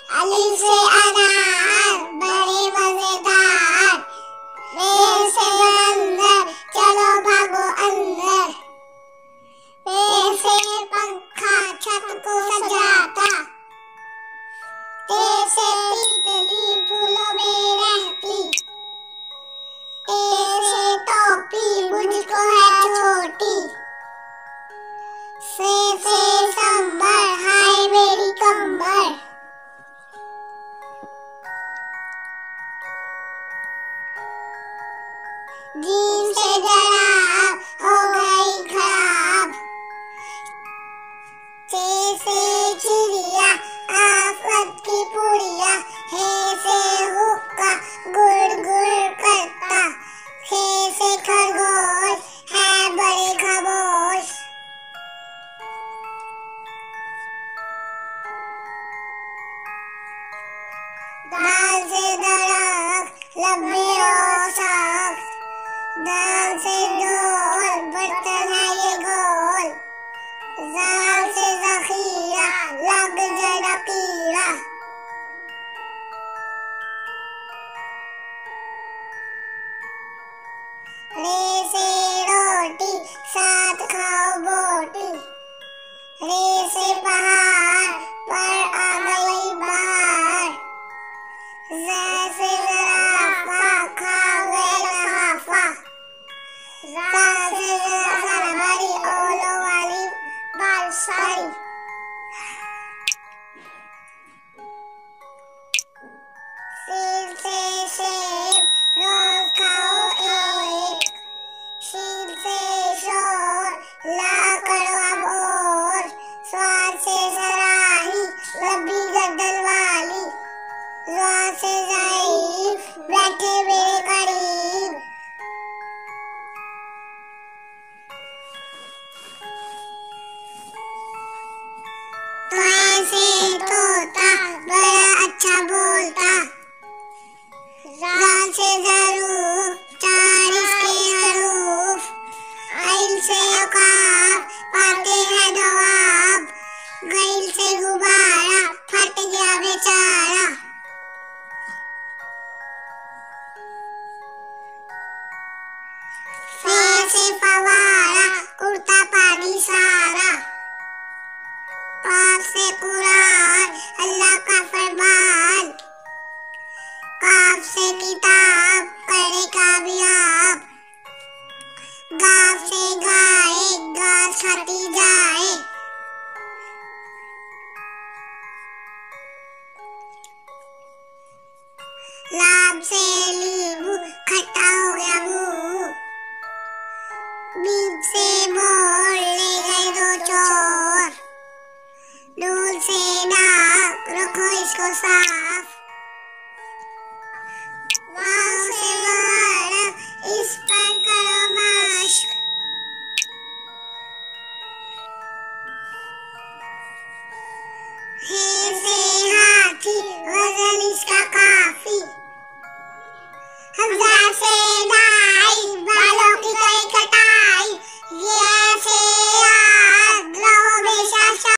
अलिफ से अनार बड़े मजेदार, रे से बंदर चलो भागो अंदर, पे से पंखा छत को सजाता, ते से तितली फूलों में रहती, ते से टोपी मुझको है छोटी, से संबर हाय मेरी कंबर। जीम से जराब हो गई खराब, से चिड़िया आफत की पुड़िया, हे से हुक्का गुड़ गुड़ करता, खे से खरगोश है बड़े खमोश। दाल से दरख्त लंबे और सख्त, दाल से ढोल बर्तन है ये गोल, जाल से जखीरा लग जरा कीड़ा, रे से रोटी साथ खाओ बोटी, रे से पहाड़ पर आ गई बाहर, से ज़राफ़ा खा गए लफाफा, से बड़ी ओलो वाली बालसारी, सील से सेब रोज खाओ एक, शील से शोर ला करो अब और, स्वाद से सराही लंबी गर्दन वाली, ज़ा से ज़ईफ़ बैठे मेरे करीब, तो ऐसे तोता बड़ा अच्छा बोलता, ज़ाल से ज़रूफ चार इसके हरूफ, आइल से औकाफ पाते हैं जवाब, गैल से गुब्बारा फट गया बेचारा, फे से फवारा उड़ता पानी सारा, पाप से कुरान अल्लाह का फरमान, काफ से किताब पढ़े कामयाब, गाफ से गाय घास खाती जाए, लाम से नींबू खट्टा हो गया मुंह, मीम से मोर ले गए दो चोर, नून से नाक रखो इसको साफ, वाव से वारफ इस पर करो मश्क, हे से हाथी वजन इसका काफी, हमजा से